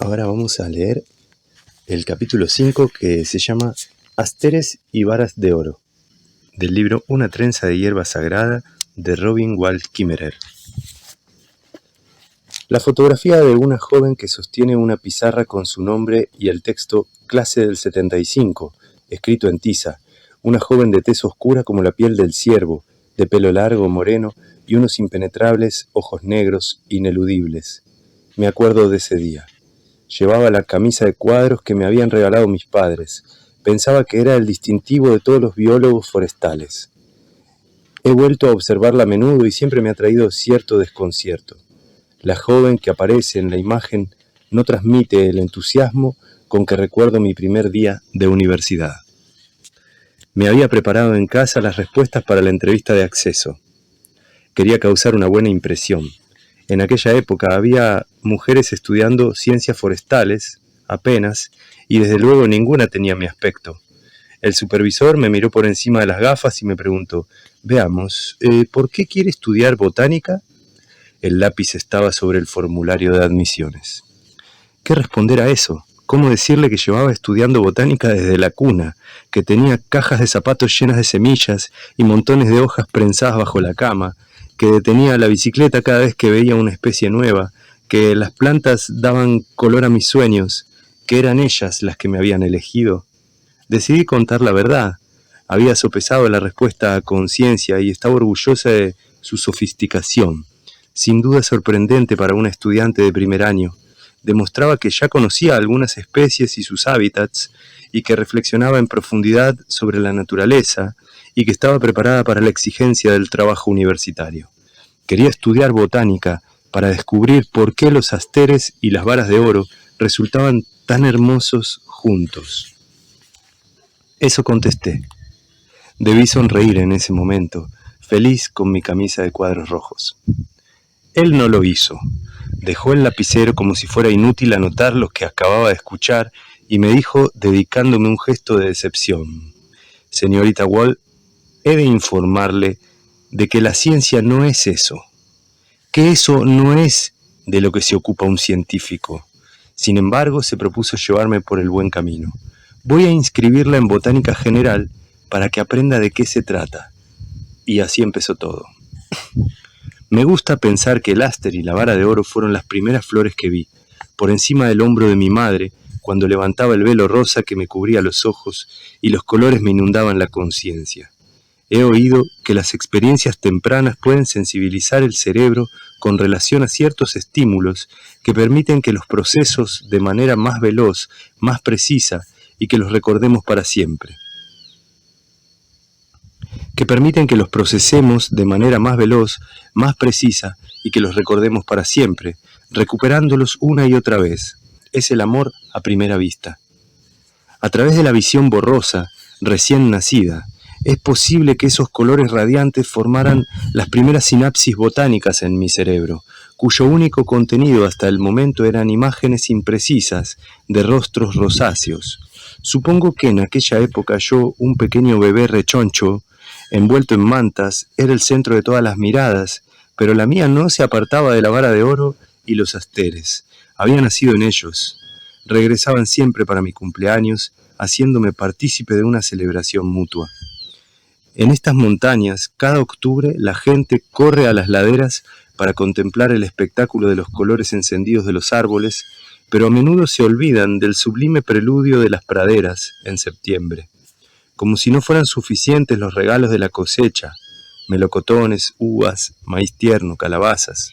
Ahora vamos a leer el capítulo 5 que se llama Asteres y varas de oro, del libro Una trenza de hierba sagrada de Robin Wall Kimmerer. La fotografía de una joven que sostiene una pizarra con su nombre y el texto Clase del 75, escrito en tiza, una joven de tez oscura como la piel del ciervo, de pelo largo, moreno y unos impenetrables ojos negros, ineludibles. Me acuerdo de ese día. Llevaba la camisa de cuadros que me habían regalado mis padres. Pensaba que era el distintivo de todos los biólogos forestales. He vuelto a observarla a menudo y siempre me ha traído cierto desconcierto. La joven que aparece en la imagen no transmite el entusiasmo con que recuerdo mi primer día de universidad. Me había preparado en casa las respuestas para la entrevista de acceso. Quería causar una buena impresión. En aquella época había mujeres estudiando ciencias forestales, apenas, y desde luego ninguna tenía mi aspecto. El supervisor me miró por encima de las gafas y me preguntó: «Veamos, ¿por qué quiere estudiar botánica?» El lápiz estaba sobre el formulario de admisiones. ¿Qué responder a eso? ¿Cómo decirle que llevaba estudiando botánica desde la cuna, que tenía cajas de zapatos llenas de semillas y montones de hojas prensadas bajo la cama, que detenía la bicicleta cada vez que veía una especie nueva, que las plantas daban color a mis sueños, que eran ellas las que me habían elegido? Decidí contar la verdad. Había sopesado la respuesta a conciencia y estaba orgullosa de su sofisticación. Sin duda sorprendente para una estudiante de primer año. Demostraba que ya conocía algunas especies y sus hábitats, y que reflexionaba en profundidad sobre la naturaleza, y que estaba preparada para la exigencia del trabajo universitario. Quería estudiar botánica para descubrir por qué los asteres y las varas de oro resultaban tan hermosos juntos. Eso contesté. Debí sonreír en ese momento, feliz con mi camisa de cuadros rojos. Él no lo hizo. Dejó el lapicero como si fuera inútil anotar lo que acababa de escuchar y me dijo, dedicándome un gesto de decepción: «Señorita Wall, he de informarle de que la ciencia no es eso, que eso no es de lo que se ocupa un científico». Sin embargo, se propuso llevarme por el buen camino. «Voy a inscribirla en botánica general para que aprenda de qué se trata». Y así empezó todo. Me gusta pensar que el áster y la vara de oro fueron las primeras flores que vi, por encima del hombro de mi madre, cuando levantaba el velo rosa que me cubría los ojos y los colores me inundaban la conciencia. He oído que las experiencias tempranas pueden sensibilizar el cerebro con relación a ciertos estímulos que permiten que los procesos de manera más veloz, más precisa, y que los recordemos para siempre. Que permiten que los procesemos de manera más veloz, más precisa, y que los recordemos para siempre, recuperándolos una y otra vez. Es el amor a primera vista. A través de la visión borrosa, recién nacida, es posible que esos colores radiantes formaran las primeras sinapsis botánicas en mi cerebro, cuyo único contenido hasta el momento eran imágenes imprecisas de rostros rosáceos. Supongo que en aquella época yo, un pequeño bebé rechoncho, envuelto en mantas, era el centro de todas las miradas, pero la mía no se apartaba de la vara de oro y los asteres. Había nacido en ellos. Regresaban siempre para mi cumpleaños, haciéndome partícipe de una celebración mutua. En estas montañas, cada octubre, la gente corre a las laderas para contemplar el espectáculo de los colores encendidos de los árboles, pero a menudo se olvidan del sublime preludio de las praderas en septiembre. Como si no fueran suficientes los regalos de la cosecha, melocotones, uvas, maíz tierno, calabazas.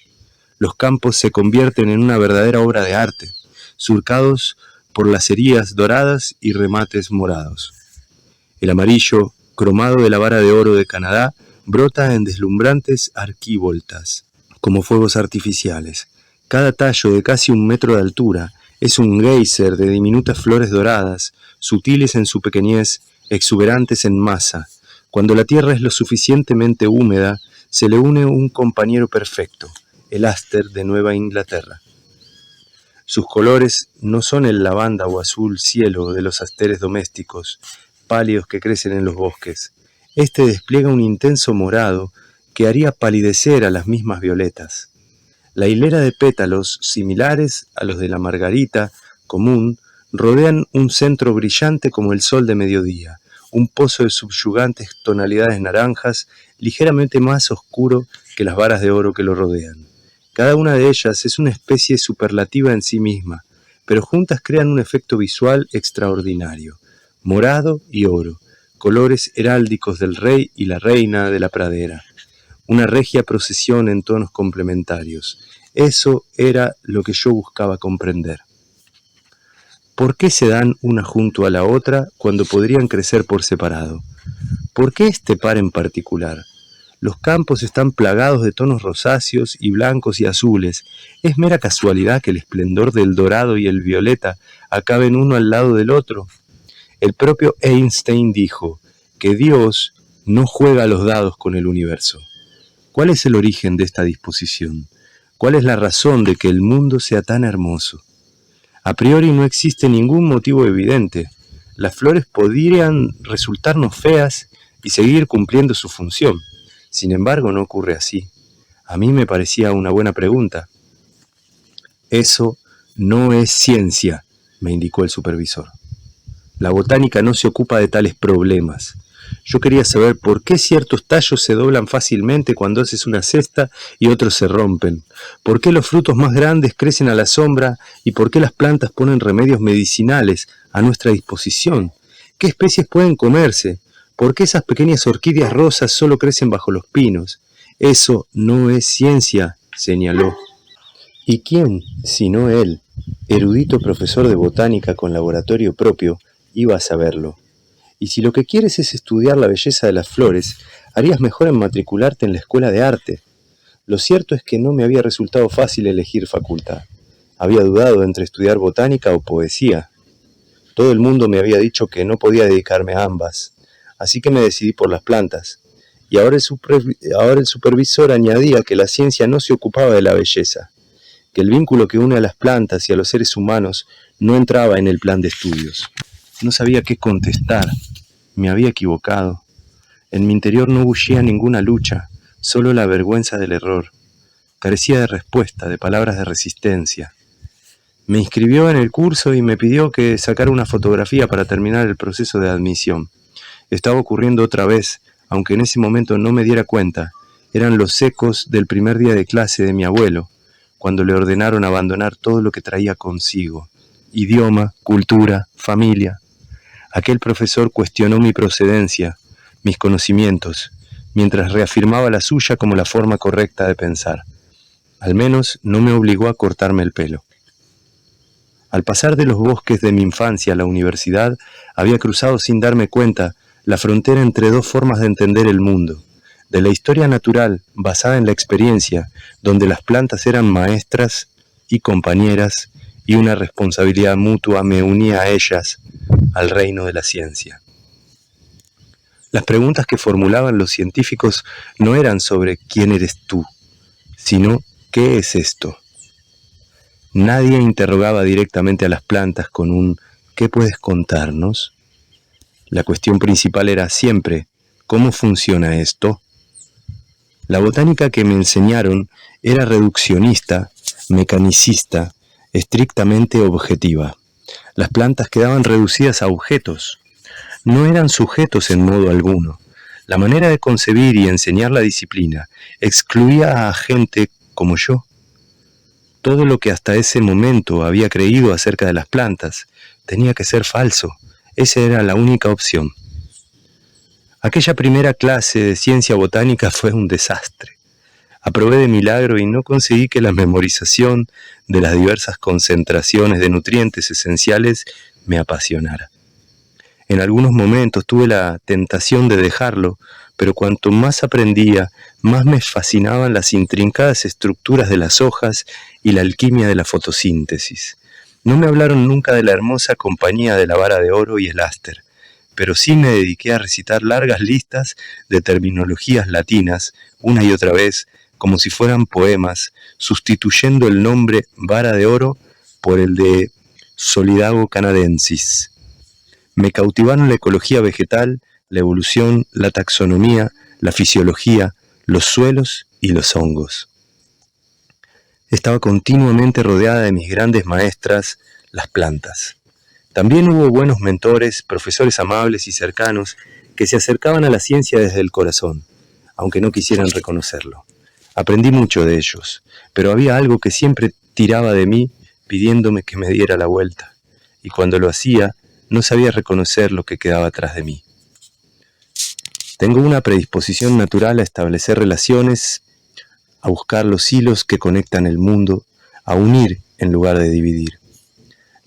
Los campos se convierten en una verdadera obra de arte, surcados por lacerías doradas y remates morados. El amarillo cromado de la vara de oro de Canadá brota en deslumbrantes arquivoltas, como fuegos artificiales. Cada tallo de casi 1 metro de altura es un geyser de diminutas flores doradas, sutiles en su pequeñez, exuberantes en masa. Cuando la tierra es lo suficientemente húmeda, se le une un compañero perfecto, el áster de Nueva Inglaterra. Sus colores no son el lavanda o azul cielo de los asteres domésticos, pálidos que crecen en los bosques. Despliega un intenso morado que haría palidecer a las mismas violetas. La hilera de pétalos, similares a los de la margarita común, rodean un centro brillante como el sol de mediodía, un pozo de subyugantes tonalidades naranjas, ligeramente más oscuro que las varas de oro que lo rodean. Cada una de ellas es una especie superlativa en sí misma, pero juntas crean un efecto visual extraordinario. Morado y oro, colores heráldicos del rey y la reina de la pradera. Una regia procesión en tonos complementarios. Eso era lo que yo buscaba comprender. ¿Por qué se dan una junto a la otra cuando podrían crecer por separado? ¿Por qué este par en particular? Los campos están plagados de tonos rosáceos y blancos y azules. ¿Es mera casualidad que el esplendor del dorado y el violeta acaben uno al lado del otro? El propio Einstein dijo que Dios no juega a los dados con el universo. ¿Cuál es el origen de esta disposición? ¿Cuál es la razón de que el mundo sea tan hermoso? A priori no existe ningún motivo evidente. Las flores podrían resultarnos feas y seguir cumpliendo su función. Sin embargo, no ocurre así. A mí me parecía una buena pregunta. Eso no es ciencia, me indicó el supervisor. La botánica no se ocupa de tales problemas. Yo quería saber por qué ciertos tallos se doblan fácilmente cuando haces una cesta y otros se rompen. ¿Por qué los frutos más grandes crecen a la sombra y por qué las plantas ponen remedios medicinales a nuestra disposición? ¿Qué especies pueden comerse? ¿Por qué esas pequeñas orquídeas rosas solo crecen bajo los pinos? Eso no es ciencia, señaló. ¿Y quién, sino él, erudito profesor de botánica con laboratorio propio, iba a saberlo? Y si lo que quieres es estudiar la belleza de las flores, harías mejor en matricularte en la escuela de arte. Lo cierto es que no me había resultado fácil elegir facultad. Había dudado entre estudiar botánica o poesía. Todo el mundo me había dicho que no podía dedicarme a ambas, así que me decidí por las plantas. Y ahora el supervisor añadía que la ciencia no se ocupaba de la belleza, que el vínculo que une a las plantas y a los seres humanos no entraba en el plan de estudios. No sabía qué contestar. Me había equivocado. En mi interior no bullía ninguna lucha, solo la vergüenza del error. Carecía de respuesta, de palabras de resistencia. Me inscribió en el curso y me pidió que sacara una fotografía para terminar el proceso de admisión. Estaba ocurriendo otra vez, aunque en ese momento no me diera cuenta. Eran los ecos del primer día de clase de mi abuelo, cuando le ordenaron abandonar todo lo que traía consigo. Idioma, cultura, familia. Aquel profesor cuestionó mi procedencia, mis conocimientos, mientras reafirmaba la suya como la forma correcta de pensar. Al menos no me obligó a cortarme el pelo. Al pasar de los bosques de mi infancia a la universidad, había cruzado sin darme cuenta la frontera entre dos formas de entender el mundo. De la historia natural, basada en la experiencia, donde las plantas eran maestras y compañeras, y una responsabilidad mutua me unía a ellas, al reino de la ciencia. Las preguntas que formulaban los científicos no eran sobre quién eres tú, sino qué es esto. Nadie interrogaba directamente a las plantas con un ¿qué puedes contarnos? La cuestión principal era siempre ¿cómo funciona esto? La botánica que me enseñaron era reduccionista, mecanicista, estrictamente objetiva. Las plantas quedaban reducidas a objetos. No eran sujetos en modo alguno. La manera de concebir y enseñar la disciplina excluía a gente como yo. Todo lo que hasta ese momento había creído acerca de las plantas tenía que ser falso. Esa era la única opción. Aquella primera clase de ciencia botánica fue un desastre. Aprobé de milagro y no conseguí que la memorización de las diversas concentraciones de nutrientes esenciales me apasionara. En algunos momentos tuve la tentación de dejarlo, pero cuanto más aprendía, más me fascinaban las intrincadas estructuras de las hojas y la alquimia de la fotosíntesis. No me hablaron nunca de la hermosa compañía de la vara de oro y el áster, pero sí me dediqué a recitar largas listas de terminologías latinas, una y otra vez, como si fueran poemas, sustituyendo el nombre vara de oro por el de Solidago canadensis. Me cautivaron la ecología vegetal, la evolución, la taxonomía, la fisiología, los suelos y los hongos. Estaba continuamente rodeada de mis grandes maestras, las plantas. También hubo buenos mentores, profesores amables y cercanos que se acercaban a la ciencia desde el corazón, aunque no quisieran reconocerlo. Aprendí mucho de ellos, pero había algo que siempre tiraba de mí pidiéndome que me diera la vuelta, y cuando lo hacía, no sabía reconocer lo que quedaba atrás de mí. Tengo una predisposición natural a establecer relaciones, a buscar los hilos que conectan el mundo, a unir en lugar de dividir.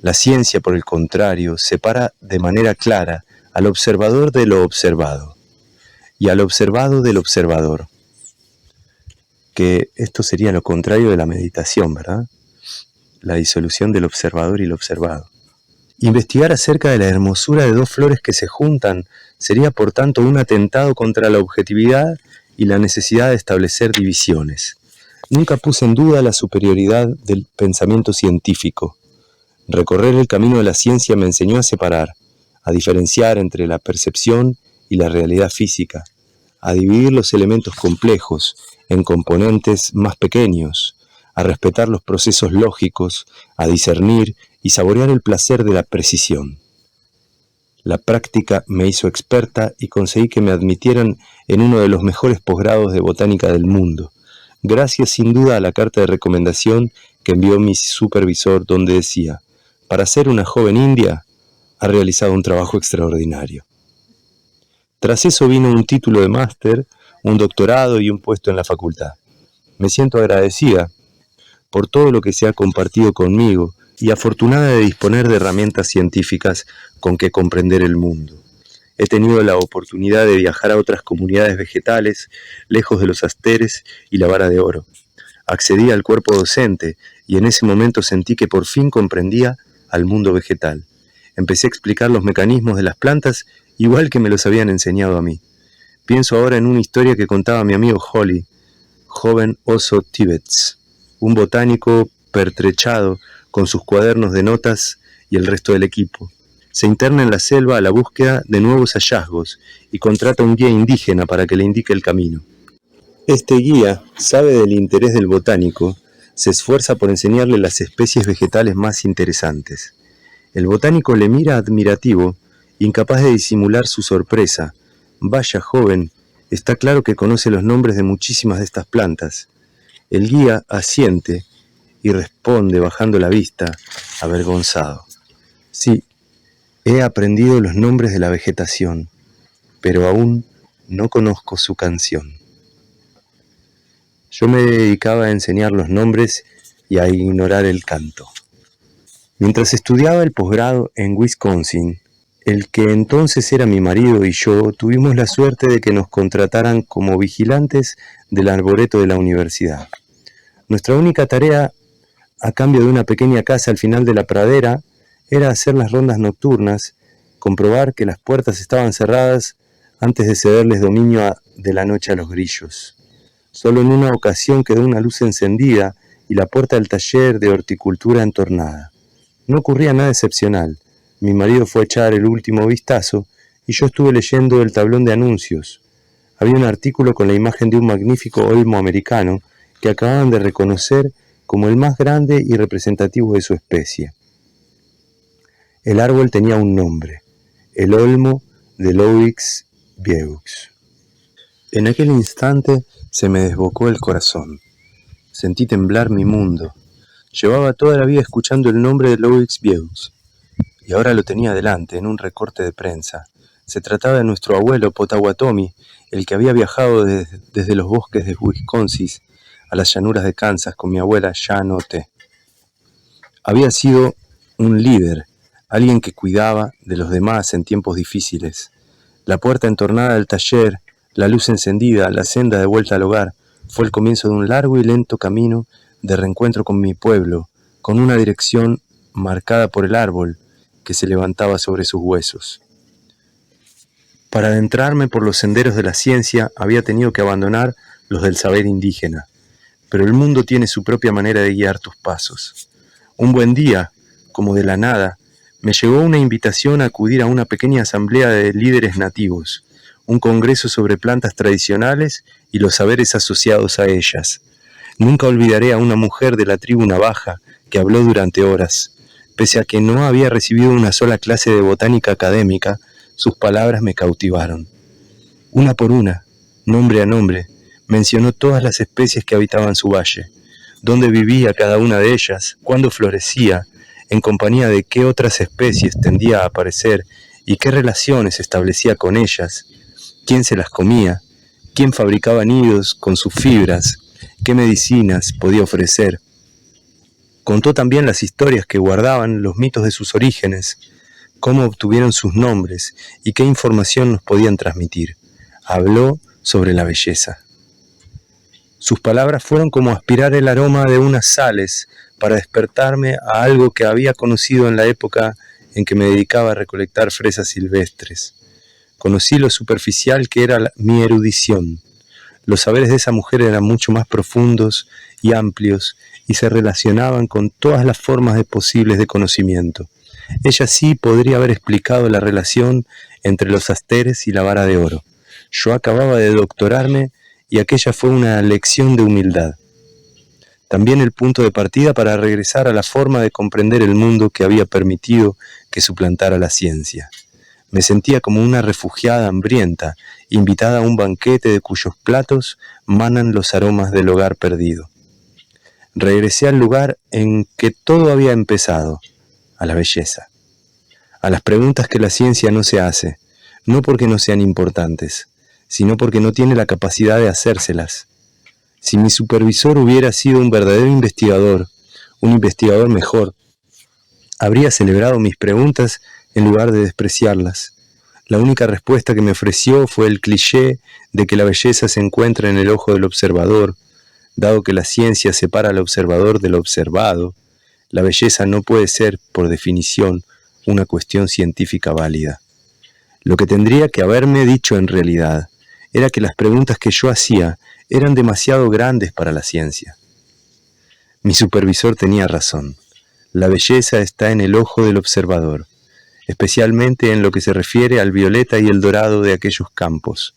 La ciencia, por el contrario, separa de manera clara al observador de lo observado y al observado del observador, que esto sería lo contrario de la meditación, ¿verdad? La disolución del observador y el observado. Investigar acerca de la hermosura de dos flores que se juntan sería por tanto un atentado contra la objetividad y la necesidad de establecer divisiones. Nunca puse en duda la superioridad del pensamiento científico. Recorrer el camino de la ciencia me enseñó a separar, a diferenciar entre la percepción y la realidad física, a dividir los elementos complejos en componentes más pequeños, a respetar los procesos lógicos, a discernir y saborear el placer de la precisión. La práctica me hizo experta y conseguí que me admitieran en uno de los mejores posgrados de botánica del mundo, gracias sin duda a la carta de recomendación que envió mi supervisor donde decía: para ser una joven india, ha realizado un trabajo extraordinario. Tras eso vino un título de máster, un doctorado y un puesto en la facultad. Me siento agradecida por todo lo que se ha compartido conmigo y afortunada de disponer de herramientas científicas con que comprender el mundo. He tenido la oportunidad de viajar a otras comunidades vegetales, lejos de los asteres y la vara de oro. Accedí al cuerpo docente y en ese momento sentí que por fin comprendía al mundo vegetal. Empecé a explicar los mecanismos de las plantas igual que me los habían enseñado a mí. Pienso ahora en una historia que contaba mi amigo Holly, joven oso Tibets, un botánico pertrechado con sus cuadernos de notas y el resto del equipo. Se interna en la selva a la búsqueda de nuevos hallazgos y contrata un guía indígena para que le indique el camino. Este guía sabe del interés del botánico, se esfuerza por enseñarle las especies vegetales más interesantes. El botánico le mira admirativo, incapaz de disimular su sorpresa. Vaya joven, está claro que conoce los nombres de muchísimas de estas plantas. El guía asiente y responde bajando la vista, avergonzado. Sí, he aprendido los nombres de la vegetación, pero aún no conozco su canción. Yo me dedicaba a enseñar los nombres y a ignorar el canto. Mientras estudiaba el posgrado en Wisconsin, el que entonces era mi marido y yo tuvimos la suerte de que nos contrataran como vigilantes del arboreto de la universidad. Nuestra única tarea, a cambio de una pequeña casa al final de la pradera, era hacer las rondas nocturnas, comprobar que las puertas estaban cerradas antes de cederles dominio de la noche a los grillos. Solo en una ocasión quedó una luz encendida y la puerta del taller de horticultura entornada. No ocurría nada excepcional. Mi marido fue a echar el último vistazo y yo estuve leyendo el tablón de anuncios. Había un artículo con la imagen de un magnífico olmo americano que acababan de reconocer como el más grande y representativo de su especie. El árbol tenía un nombre: el olmo de Louis Vieux. En aquel instante se me desbocó el corazón. Sentí temblar mi mundo. Llevaba toda la vida escuchando el nombre de Louis Vieux, y ahora lo tenía delante, en un recorte de prensa. Se trataba de nuestro abuelo Potawatomi, el que había viajado desde los bosques de Wisconsin a las llanuras de Kansas con mi abuela Janote. Había sido un líder, alguien que cuidaba de los demás en tiempos difíciles. La puerta entornada del taller, la luz encendida, la senda de vuelta al hogar, fue el comienzo de un largo y lento camino de reencuentro con mi pueblo, con una dirección marcada por el árbol que se levantaba sobre sus huesos. Para adentrarme por los senderos de la ciencia había tenido que abandonar los del saber indígena, pero el mundo tiene su propia manera de guiar tus pasos. Un buen día, como de la nada, me llegó una invitación a acudir a una pequeña asamblea de líderes nativos, un congreso sobre plantas tradicionales y los saberes asociados a ellas. Nunca olvidaré a una mujer de la tribu navaja que habló durante horas. Pese a que no había recibido una sola clase de botánica académica, sus palabras me cautivaron. Una por una, nombre a nombre, mencionó todas las especies que habitaban su valle, dónde vivía cada una de ellas, cuándo florecía, en compañía de qué otras especies tendía a aparecer y qué relaciones establecía con ellas, quién se las comía, quién fabricaba nidos con sus fibras, qué medicinas podía ofrecer. Contó también las historias que guardaban los mitos de sus orígenes, cómo obtuvieron sus nombres y qué información nos podían transmitir. Habló sobre la belleza. Sus palabras fueron como aspirar el aroma de unas sales para despertarme a algo que había conocido en la época en que me dedicaba a recolectar fresas silvestres. Conocí lo superficial que era mi erudición. Los saberes de esa mujer eran mucho más profundos y amplios y se relacionaban con todas las formas posibles de conocimiento. Ella sí podría haber explicado la relación entre los asteres y la vara de oro. Yo acababa de doctorarme y aquella fue una lección de humildad. También el punto de partida para regresar a la forma de comprender el mundo que había permitido que suplantara la ciencia. Me sentía como una refugiada hambrienta, invitada a un banquete de cuyos platos manan los aromas del hogar perdido. Regresé al lugar en que todo había empezado, a la belleza, a las preguntas que la ciencia no se hace, no porque no sean importantes, sino porque no tiene la capacidad de hacérselas. Si mi supervisor hubiera sido un verdadero investigador, un investigador mejor, habría celebrado mis preguntas en lugar de despreciarlas. La única respuesta que me ofreció fue el cliché de que la belleza se encuentra en el ojo del observador. Dado que la ciencia separa al observador del observado, la belleza no puede ser, por definición, una cuestión científica válida. Lo que tendría que haberme dicho en realidad era que las preguntas que yo hacía eran demasiado grandes para la ciencia. Mi supervisor tenía razón. La belleza está en el ojo del observador, especialmente en lo que se refiere al violeta y el dorado de aquellos campos.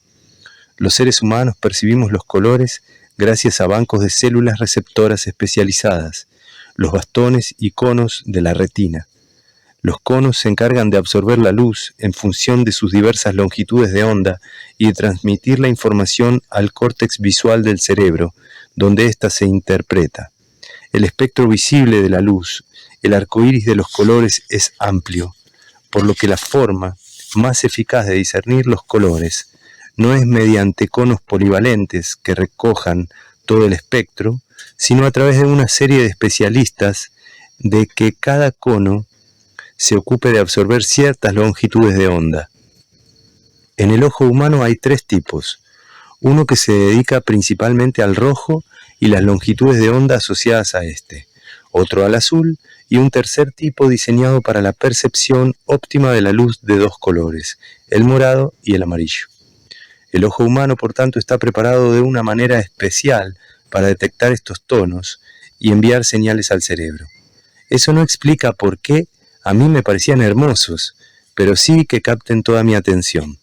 Los seres humanos percibimos los colores gracias a bancos de células receptoras especializadas, los bastones y conos de la retina. Los conos se encargan de absorber la luz en función de sus diversas longitudes de onda y de transmitir la información al córtex visual del cerebro, donde ésta se interpreta. El espectro visible de la luz, el arco iris de los colores, es amplio, por lo que la forma más eficaz de discernir los colores no es mediante conos polivalentes que recojan todo el espectro, sino a través de una serie de especialistas de que cada cono se ocupe de absorber ciertas longitudes de onda. En el ojo humano hay tres tipos: uno que se dedica principalmente al rojo y las longitudes de onda asociadas a este, otro al azul y un tercer tipo diseñado para la percepción óptima de la luz de dos colores, el morado y el amarillo. El ojo humano, por tanto, está preparado de una manera especial para detectar estos tonos y enviar señales al cerebro. Eso no explica por qué a mí me parecían hermosos, pero sí que capten toda mi atención.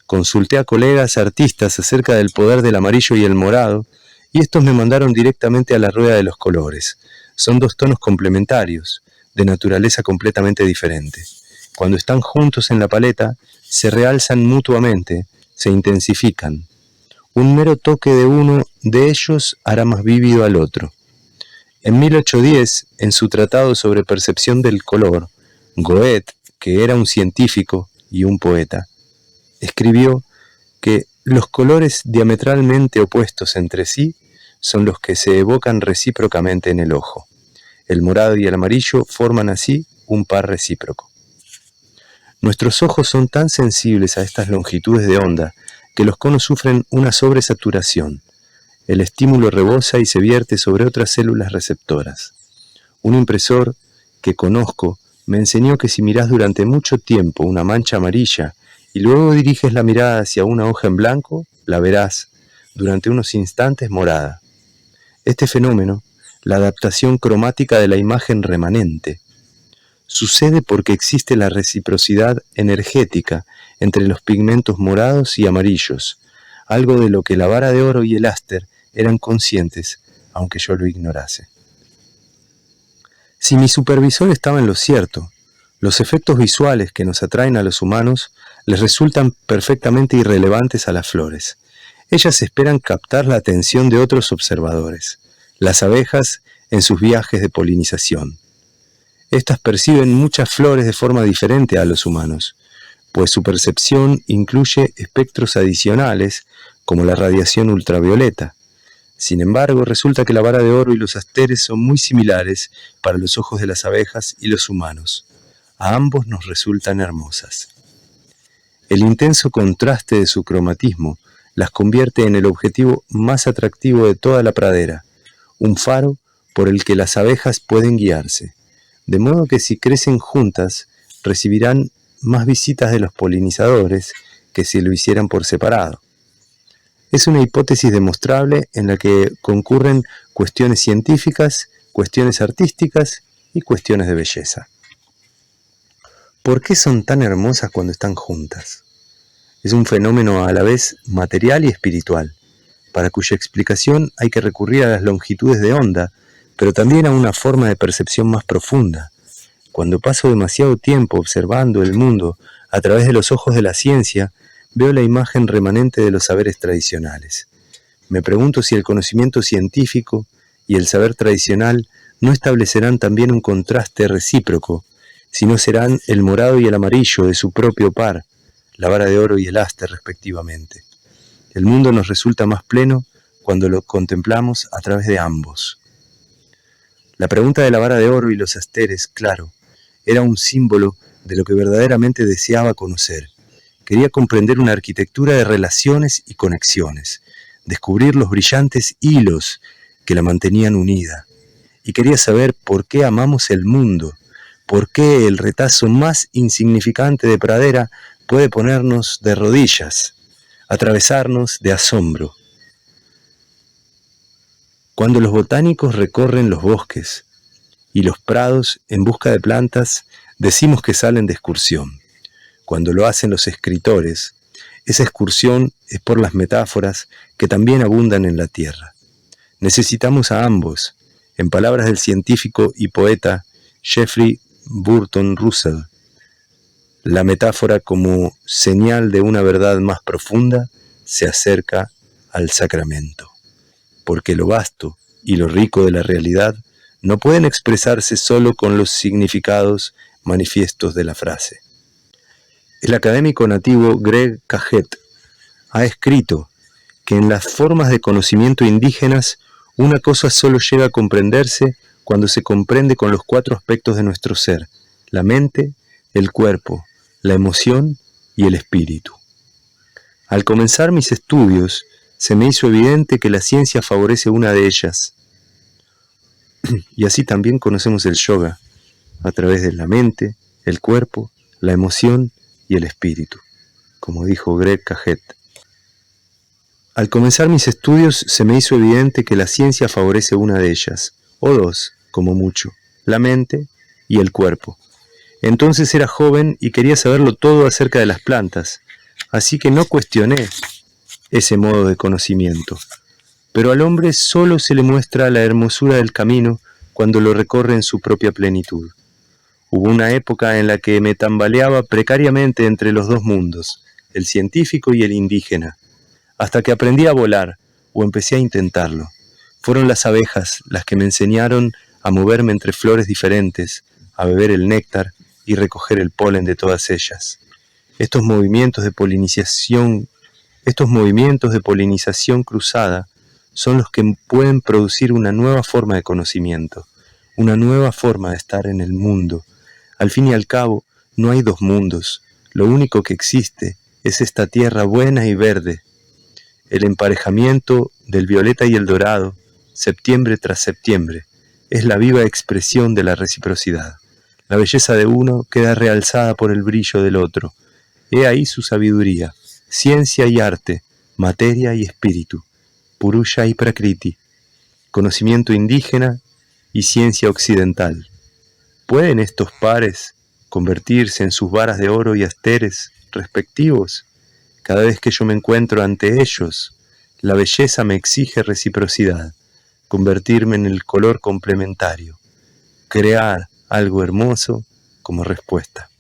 Consulté a colegas artistas acerca del poder del amarillo y el morado, y estos me mandaron directamente a la rueda de los colores. Son dos tonos complementarios, de naturaleza completamente diferente. Cuando están juntos en la paleta, se realzan mutuamente, se intensifican. Un mero toque de uno de ellos hará más vívido al otro. En 1810, en su tratado sobre percepción del color, Goethe, que era un científico y un poeta, escribió que los colores diametralmente opuestos entre sí son los que se evocan recíprocamente en el ojo. El morado y el amarillo forman así un par recíproco. Nuestros ojos son tan sensibles a estas longitudes de onda que los conos sufren una sobresaturación. El estímulo rebosa y se vierte sobre otras células receptoras. Un impresor que conozco me enseñó que si mirás durante mucho tiempo una mancha amarilla y luego diriges la mirada hacia una hoja en blanco, la verás durante unos instantes morada. Este fenómeno, la adaptación cromática de la imagen remanente, sucede porque existe la reciprocidad energética entre los pigmentos morados y amarillos, algo de lo que la vara de oro y el áster eran conscientes aunque yo lo ignorase. Si mi supervisor estaba en lo cierto, los efectos visuales que nos atraen a los humanos les resultan perfectamente irrelevantes a las flores. Ellas esperan captar la atención de otros observadores, las abejas en sus viajes de polinización. Estas perciben muchas flores de forma diferente a los humanos, pues su percepción incluye espectros adicionales como la radiación ultravioleta. Sin embargo, resulta que la vara de oro y los asteres son muy similares para los ojos de las abejas y los humanos. A ambos nos resultan hermosas. El intenso contraste de su cromatismo las convierte en el objetivo más atractivo de toda la pradera, un faro por el que las abejas pueden guiarse, de modo que si crecen juntas recibirán más visitas de los polinizadores que si lo hicieran por separado. Es una hipótesis demostrable en la que concurren cuestiones científicas, cuestiones artísticas y cuestiones de belleza. ¿Por qué son tan hermosas cuando están juntas? Es un fenómeno a la vez material y espiritual, para cuya explicación hay que recurrir a las longitudes de onda, pero también a una forma de percepción más profunda. Cuando paso demasiado tiempo observando el mundo a través de los ojos de la ciencia, veo la imagen remanente de los saberes tradicionales. Me pregunto si el conocimiento científico y el saber tradicional no establecerán también un contraste recíproco, si no serán el morado y el amarillo de su propio par, la vara de oro y el aste respectivamente. El mundo nos resulta más pleno cuando lo contemplamos a través de ambos. La pregunta de la vara de oro y los asteres, claro, era un símbolo de lo que verdaderamente deseaba conocer. Quería comprender una arquitectura de relaciones y conexiones, descubrir los brillantes hilos que la mantenían unida. Y quería saber por qué amamos el mundo, por qué el retazo más insignificante de pradera puede ponernos de rodillas, atravesarnos de asombro. Cuando los botánicos recorren los bosques y los prados en busca de plantas, decimos que salen de excursión. Cuando lo hacen los escritores, esa excursión es por las metáforas que también abundan en la tierra. Necesitamos a ambos, en palabras del científico y poeta Jeffrey Burton Russell. La metáfora, como señal de una verdad más profunda, se acerca al sacramento, porque lo vasto y lo rico de la realidad no pueden expresarse solo con los significados manifiestos de la frase. El académico nativo Greg Cajet ha escrito que en las formas de conocimiento indígenas una cosa solo llega a comprenderse cuando se comprende con los 4 aspectos de nuestro ser: la mente, el cuerpo, la emoción y el espíritu. Al comenzar mis estudios, se me hizo evidente que la ciencia favorece una de ellas. Y así también conocemos el yoga, a través de la mente, el cuerpo, la emoción y el espíritu, como dijo Greg Cajet. Al comenzar mis estudios, se me hizo evidente que la ciencia favorece una de ellas, o 2, como mucho, la mente y el cuerpo. Entonces era joven y quería saberlo todo acerca de las plantas, así que no cuestioné ese modo de conocimiento. Pero al hombre solo se le muestra la hermosura del camino cuando lo recorre en su propia plenitud. Hubo una época en la que me tambaleaba precariamente entre los 2 mundos, el científico y el indígena, hasta que aprendí a volar, o empecé a intentarlo. Fueron las abejas las que me enseñaron a moverme entre flores diferentes, a beber el néctar y recoger el polen de todas ellas. Estos movimientos de polinización cruzada son los que pueden producir una nueva forma de conocimiento, una nueva forma de estar en el mundo. Al fin y al cabo, no hay 2 mundos. Lo único que existe es esta tierra buena y verde. El emparejamiento del violeta y el dorado, septiembre tras septiembre, es la viva expresión de la reciprocidad. La belleza de uno queda realzada por el brillo del otro. He ahí su sabiduría, ciencia y arte, materia y espíritu, Purusha y Prakriti, conocimiento indígena y ciencia occidental. ¿Pueden estos pares convertirse en sus varas de oro y asteres respectivos? Cada vez que yo me encuentro ante ellos, la belleza me exige reciprocidad. convertirme en el color complementario, crear algo hermoso como respuesta.